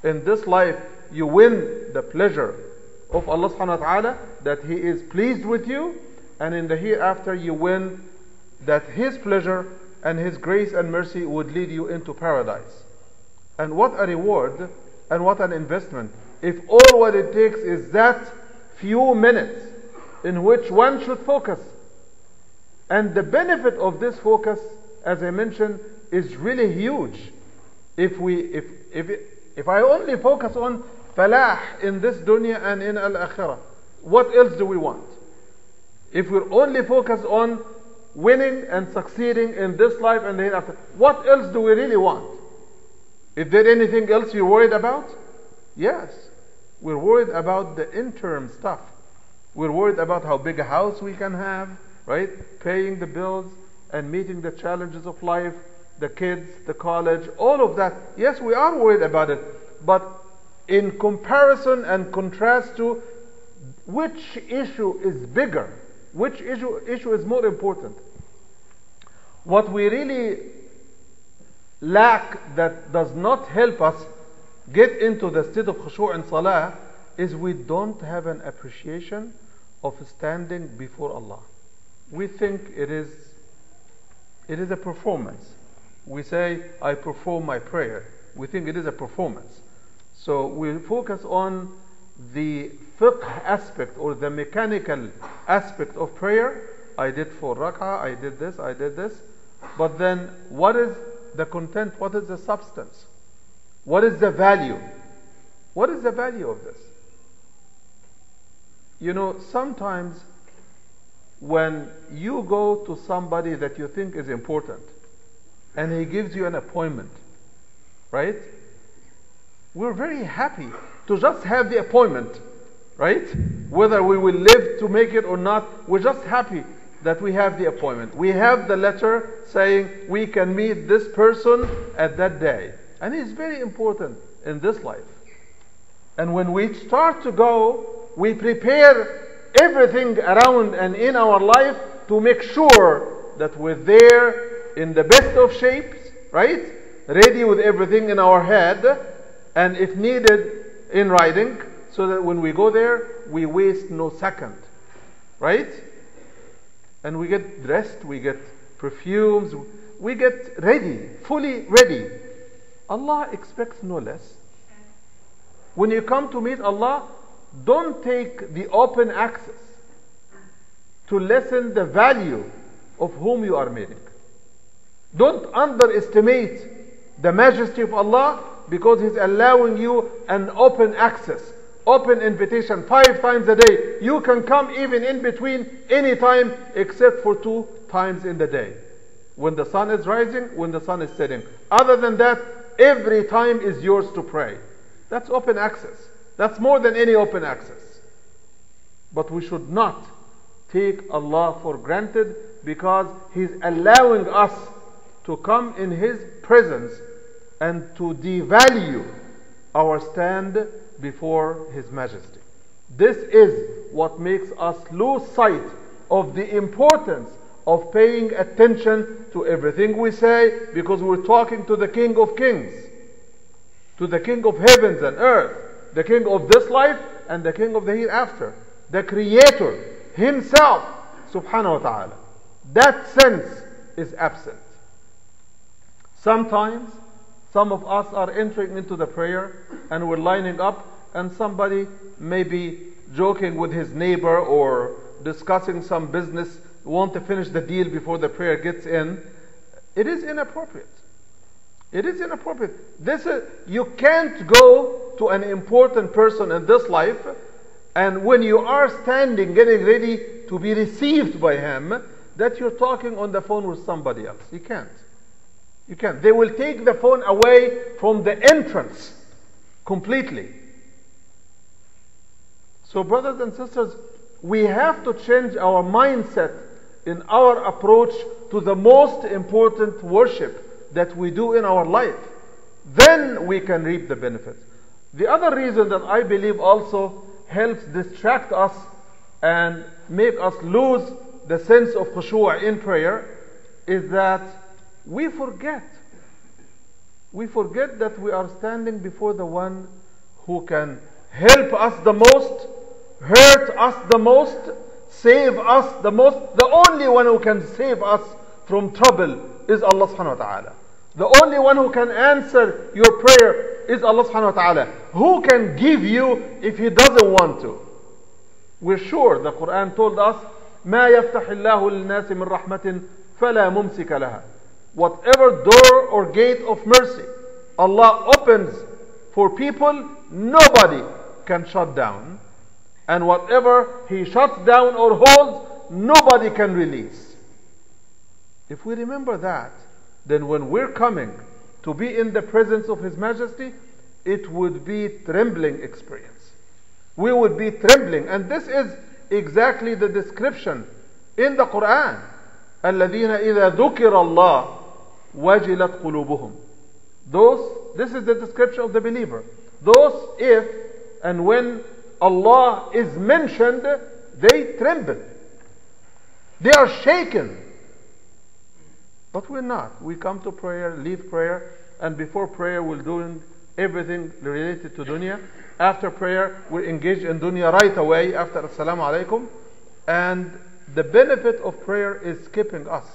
In this life, you win the pleasure of Allah subhanahu wa ta'ala, that He is pleased with you, and in the hereafter you win that His pleasure and His grace and mercy would lead you into paradise. And what a reward and what an investment if all what it takes is that few minutes in which one should focus. And the benefit of this focus, as I mentioned, is really huge. If I only focus on falah in this dunya and in al-akhirah, what else do we want? If we're only focused on winning and succeeding in this life and the hereafter, what else do we really want? Is there anything else you're worried about? Yes. We're worried about the interim stuff. We're worried about how big a house we can have, right? Paying the bills and meeting the challenges of life, the kids, the college, all of that. Yes, we are worried about it. But in comparison and contrast to which issue is bigger, which issue is more important? What we really lack that does not help us get into the state of khushu' and salah is we don't have an appreciation of standing before Allah. We think it is a performance. We say, I perform my prayer. We think it is a performance. So we focus on the fiqh aspect or the mechanical aspect of prayer. I did 4 rak'ah, I did this, I did this. But then what is the content? What is the substance? What is the value? What is the value of this? You know, sometimes when you go to somebody that you think is important and he gives you an appointment, right? We're very happy to just have the appointment, right? Whether we will live to make it or not, we're just happy that we have the appointment. We have the letter saying we can meet this person at that day. And it's very important in this life. And when we start to go, we prepare everything around and in our life to make sure that we're there in the best of shapes, right? Ready with everything in our head, and if needed, in writing, so that when we go there, we waste no second, right? And we get dressed, we get perfumes, we get ready, fully ready. Allah expects no less. When you come to meet Allah, don't take the open access to lessen the value of whom you are meeting. Don't underestimate the majesty of Allah because He's allowing you an open access, open invitation 5 times a day. You can come even in between any time except for 2 times in the day. When the sun is rising, when the sun is setting. Other than that, every time is yours to pray. That's open access. That's more than any open access. But we should not take Allah for granted because He's allowing us to come in His presence and to devalue our stand before His majesty. This is what makes us lose sight of the importance of paying attention to everything we say, because we're talking to the King of Kings, to the King of heavens and earth, the King of this life and the King of the hereafter, the Creator Himself, subhanahu wa ta'ala. That sense is absent. Sometimes some of us are entering into the prayer and we're lining up, and somebody may be joking with his neighbor or discussing some business, want to finish the deal before the prayer gets in. It is inappropriate. It is inappropriate. You can't go to an important person in this life, and when you are standing getting ready to be received by him, that you're talking on the phone with somebody else. You can't. You can't. They will take the phone away from the entrance completely. So brothers and sisters, we have to change our mindset in our approach to the most important worship that we do in our life. Then we can reap the benefits. The other reason that I believe also helps distract us and make us lose the sense of khushu' in prayer is that we forget we forget that we are standing before the one who can help us the most, hurt us the most, save us the most. The only one who can save us from trouble is Allah subhanahu wa ta'ala. The only one who can answer your prayer is Allah subhanahu wa ta'ala. Who can give you if He doesn't want to? We're sure the Quran told us, ما يفتح الله للناس من رحمة فلا ممسك لها. Whatever door or gate of mercy Allah opens for people, nobody can shut down. And whatever He shuts down or holds, nobody can release. If we remember that, then when we're coming to be in the presence of His Majesty, it would be trembling experience. We would be trembling. And this is exactly the description in the Quran. الَّذِينَ إِذَا ذُكِرَ اللَّهُ وَجِلَتْ قُلُوبُهُم. This is the description of the believer. Those, if and when Allah is mentioned, they tremble. They are shaken. But we're not. We come to prayer, leave prayer, and before prayer we're doing everything related to dunya. After prayer we're engaged in dunya right away after assalamu alaikum. And the benefit of prayer is skipping us.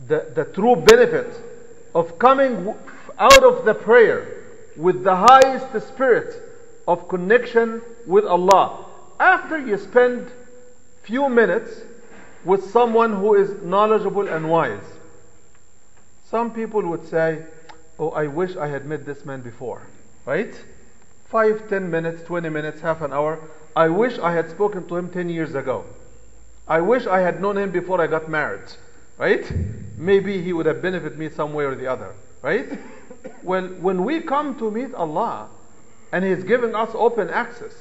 The true benefit of coming out of the prayer with the highest spirit of connection with Allah, after you spend few minutes with someone who is knowledgeable and wise. Some people would say, oh, I wish I had met this man before. Right? 5, 10 minutes, 20 minutes, half an hour. I wish I had spoken to him 10 years ago. I wish I had known him before I got married. Right? Maybe he would have benefited me some way or the other. Right? Well, when we come to meet Allah and He's giving us open access,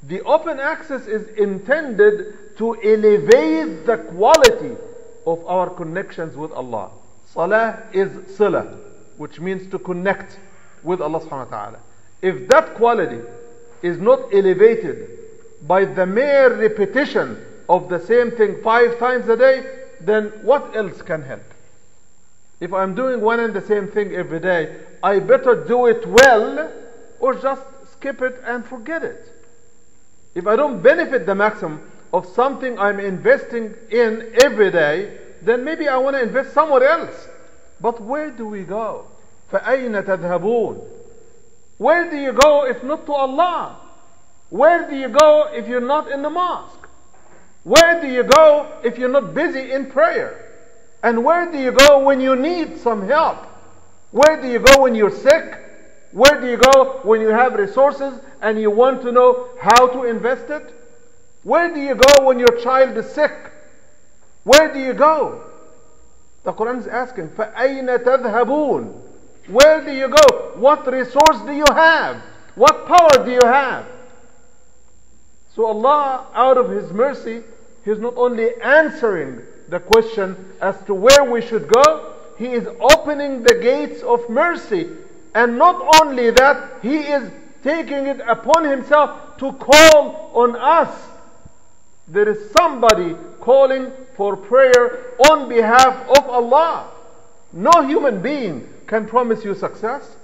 the open access is intended to elevate the quality of our connections with Allah. Salah is sila, which means to connect with Allah subhanahu wa ta'ala. If that quality is not elevated by the mere repetition of the same thing 5 times a day, then what else can help? If I'm doing one and the same thing every day, I better do it well or just skip it and forget it. If I don't benefit the maximum of something I'm investing in every day, then maybe I want to invest somewhere else. But where do we go? فَأَيْنَ تَذْهَبُونَ? Where do you go if not to Allah? Where do you go if you're not in the mosque? Where do you go if you're not busy in prayer? And where do you go when you need some help? Where do you go when you're sick? Where do you go when you have resources and you want to know how to invest it? Where do you go when your child is sick? Where do you go? The Quran is asking, فَأَيْنَ تَذْهَبُونَ? Where do you go? What resource do you have? What power do you have? So Allah, out of His mercy, He's not only answering the question as to where we should go, He is opening the gates of mercy. And not only that, He is taking it upon Himself to call on us. There is somebody calling for prayer on behalf of Allah. No human being can promise you success.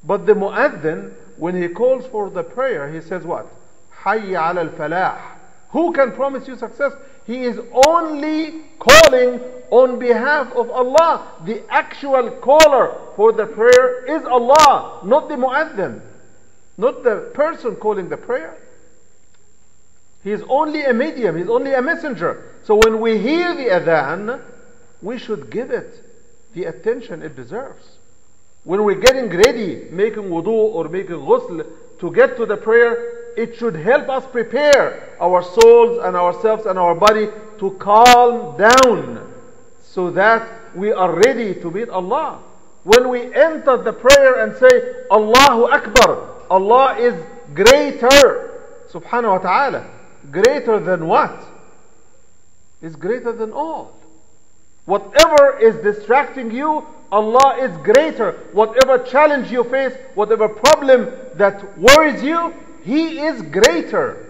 But the mu'adhin, when he calls for the prayer, he says what? حَيَّ عَلَى الْفَلَاحِ. Who can promise you success? He is only calling on behalf of Allah. The actual caller for the prayer is Allah, not the mu'adhin, not the person calling the prayer. He is only a medium, he is only a messenger. So when we hear the adhan, we should give it the attention it deserves. When we're getting ready, making wudu or making ghusl to get to the prayer, it should help us prepare our souls and ourselves and our body to calm down so that we are ready to meet Allah. When we enter the prayer and say, Allahu Akbar, Allah is greater, subhanahu wa ta'ala. Greater than what? Is greater than all. Whatever is distracting you, Allah is greater. Whatever challenge you face, whatever problem that worries you, He is greater.